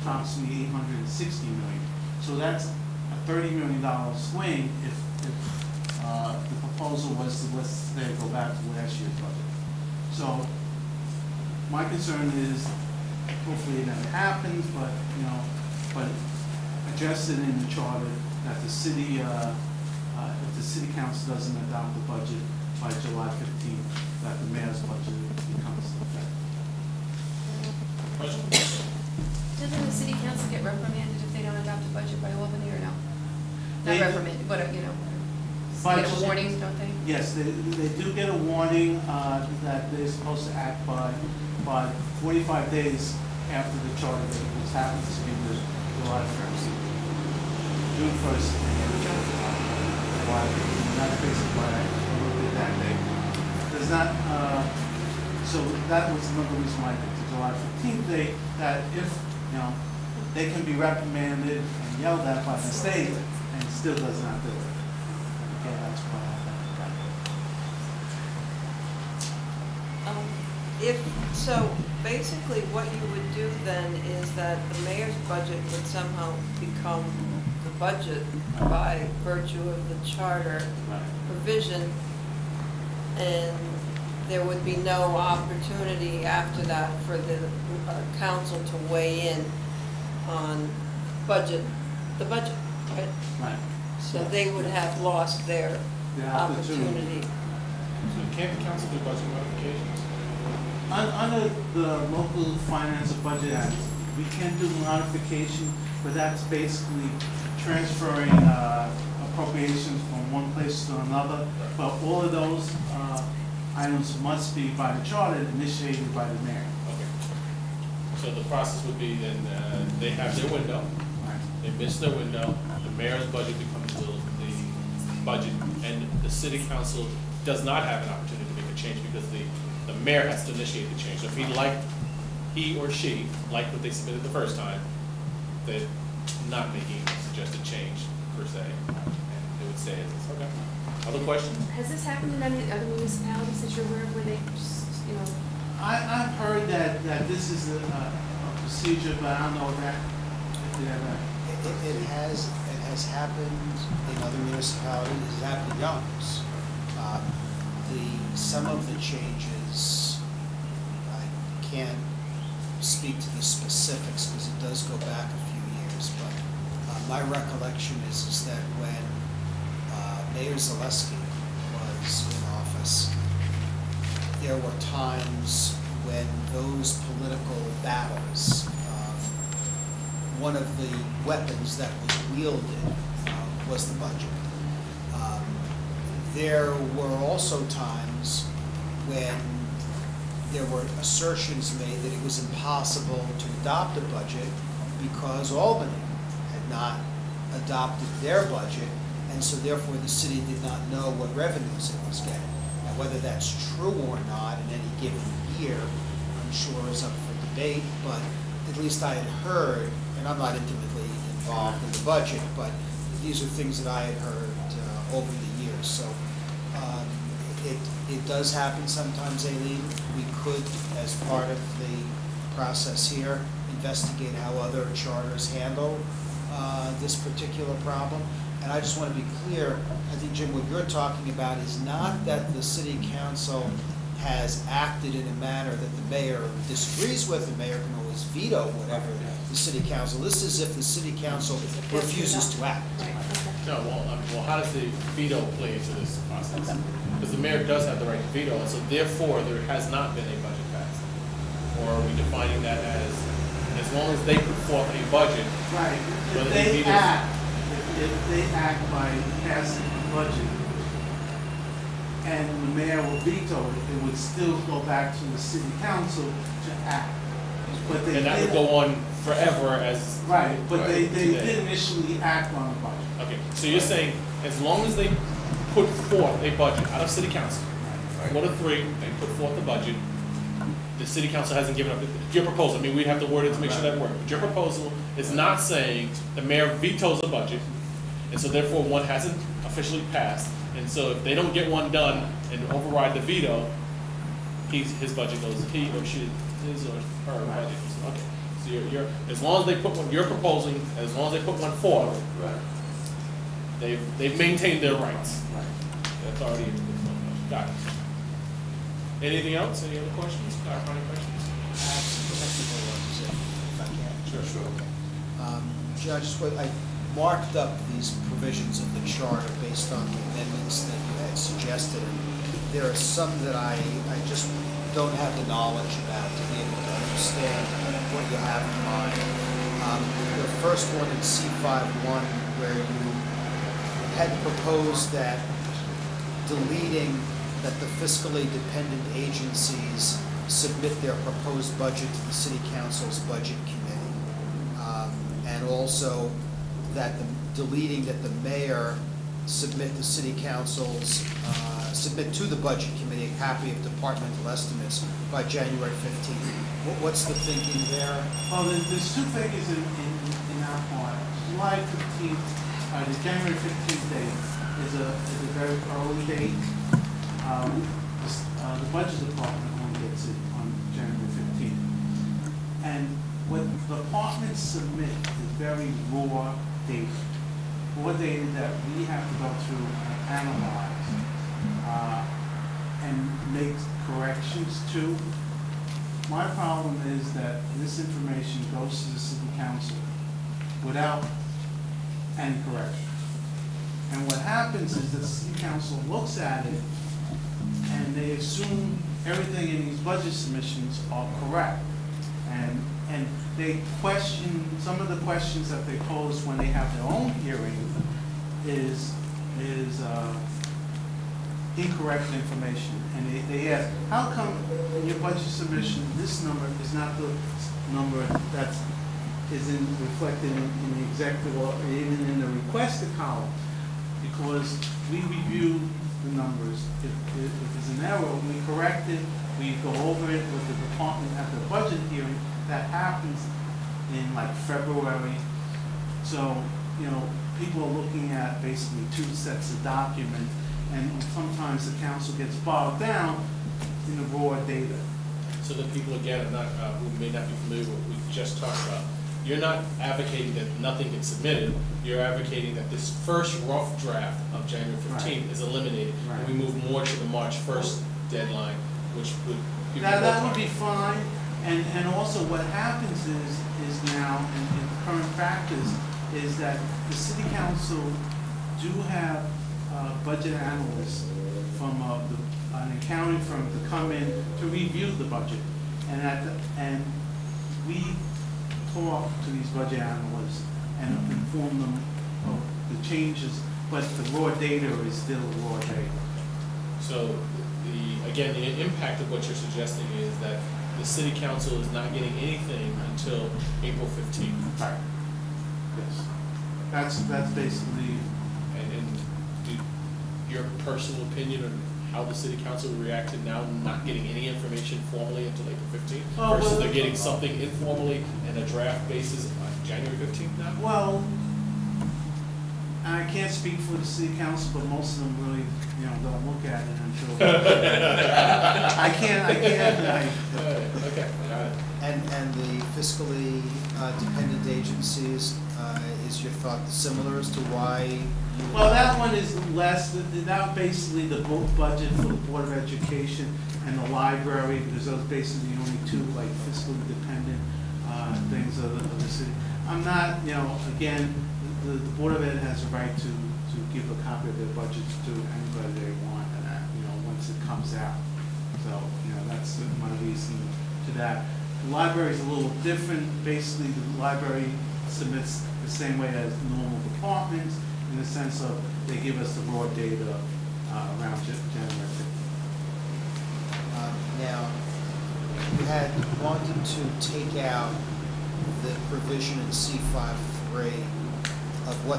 approximately $860 million. So that's a $30 million swing if the proposal was to, let's say, go back to last year's budget. So my concern is, hopefully it never happens, but but address it in the charter that the city, if the city council doesn't adopt the budget by July 15th, that the mayor's budget becomes effective. Doesn't the city council get reprimanded if they don't adopt a budget by Albany or no? Not reprimanded, but get a warning, don't they? Yes, they do get a warning that they're supposed to act by 45 days after the charter date, which happens to be the July 1st. June 1st, July 15th. That's basically why I looked at that date. Does not, so that was another reason why I picked the July 15th date, that if, they can be reprimanded and yelled at by the state and still does not do it. Okay, that's why I picked that date. So basically what you would do then is that the mayor's budget would somehow become the budget by virtue of the charter provision, and there would be no opportunity after that for the council to weigh in on the budget, right? Right. So they would have lost their opportunity. So can't the council do budget modifications? Under the Local Finance and Budget Act, we can do modification, but that's basically transferring appropriations from one place to another. But all of those items must be by the charter initiated by the mayor. Okay. So the process would be then they have their window, they miss their window, the mayor's budget becomes the budget, and the city council does not have an opportunity to make a change because the mayor has to initiate the change. So if he or she liked what they submitted the first time, they're not making a suggested change per se, and they would say it. Okay. Other questions? Has this happened in any other municipalities that you're aware of where they, I've heard that this is a procedure, but I don't know that if it ever. It has happened in other municipalities. It has happened in Yonkers. Some of the changes, I can't speak to the specifics because it does go back a few years, but my recollection is that when Mayor Zaleski was in office, there were times when those political battles, one of the weapons that was wielded was the budget. There were also times when there were assertions made that it was impossible to adopt a budget because Albany had not adopted their budget, and so therefore the city did not know what revenues it was getting. Now, whether that's true or not in any given year, I'm sure is up for debate, but at least I had heard, and I'm not intimately involved in the budget, but these are things that I had heard over the years. So it does happen sometimes, Aileen. We could, as part of the process here, investigate how other charters handle this particular problem. And I just want to be clear, I think, Jim, what you're talking about is not that the city council has acted in a manner that the mayor disagrees with. The mayor can always veto whatever the city council. This is if the city council refuses to act. No, well, how does the veto play into this process? Because the mayor does have the right to veto, and so therefore there has not been a budget passed. Or are we defining that as long as they put forth a budget? Right. If they act by passing the budget, and the mayor will veto it, it would still go back to the city council to act. But they and that would go on forever as... Right, but they did initially act on the budget. Okay, so you're saying as long as they put forth a budget out of city council, one of three, they put forth the budget, the city council hasn't given up your proposal. I mean, we'd have to word it to make sure that works. But your proposal is not saying the mayor vetoes the budget, and so therefore one hasn't officially passed. And so if they don't get one done and override the veto, his budget goes, he or she, his or her budget goes. Okay. So as long as they put one, you're proposing, as long as they put one forward, Right. they've maintained their rights. Right. That's already in this one. Got it. Anything else? Any other questions? Clarifying questions? Technical ones, if I can. Sure. Judge, I marked up these provisions of the charter based on the amendments that you had suggested. And there are some that I just don't have the knowledge about to be able to understand what you have in mind. The first one in C5-1, where you had proposed that deleting that the fiscally dependent agencies submit their proposed budget to the City Council's Budget Committee. And also that deleting that the mayor submit the City Council's, submit to the Budget Committee a copy of departmental estimates by January 15th. What's the thinking there? Well, there's two figures in our part. July 15th, the January 15th date is a very early date. The budget department only gets it on January 15th. And what the departments submit is very raw data. Raw data that we have to go through and analyze and make corrections to. My problem is that this information goes to the City Council without any correction. And what happens is that the City Council looks at it and they assume everything in these budget submissions are correct. And they question, some of the questions that they pose when they have their own hearing is incorrect information. And they ask, how come in your budget submission this number is not the number that is reflected in the executive or even in the requested column? Because we review the numbers. If there's an error, we correct it, we go over it with the department at the budget hearing. That happens in like February. So, people are looking at basically two sets of documents, and sometimes the council gets bogged down in the raw data. So the people, again, are not, who may not be familiar with what we just talked about, you're not advocating that nothing gets submitted. You're advocating that this first rough draft of January 15th is eliminated. Right. And we move more to the March 1st deadline, which would give you That would be fine. And also what happens is now, in current practice, is that the City Council do have budget analysts from an accounting firm to come in to review the budget. And we talk to these budget analysts and inform them of the changes, but the raw data is still raw data. So again, the impact of what you're suggesting is that the City Council is not getting anything until April 15th. Right. Yes. That's basically. And your personal opinion on how the City Council will react to now not getting any information formally until April 15th versus they're getting something informally and a draft basis on January 15th now? Well, I can't speak for the City Council, but most of them really, don't look at it until. I can't. Okay. Got it. And the fiscally dependent agencies, is your thought similar as to why? Well, that one is less. That basically the budget for the Board of Education and the library, because those are basically the only two like fiscally dependent things of the city. I'm not, again, the Board of Ed has a right to give a copy of their budgets to anybody they want, and that, once it comes out. So, that's my reason to that. The library is a little different. Basically, the library submits the same way as normal departments, in the sense of they give us the raw data around January 15th. Now, you had wanted to take out the provision in C5-3 of what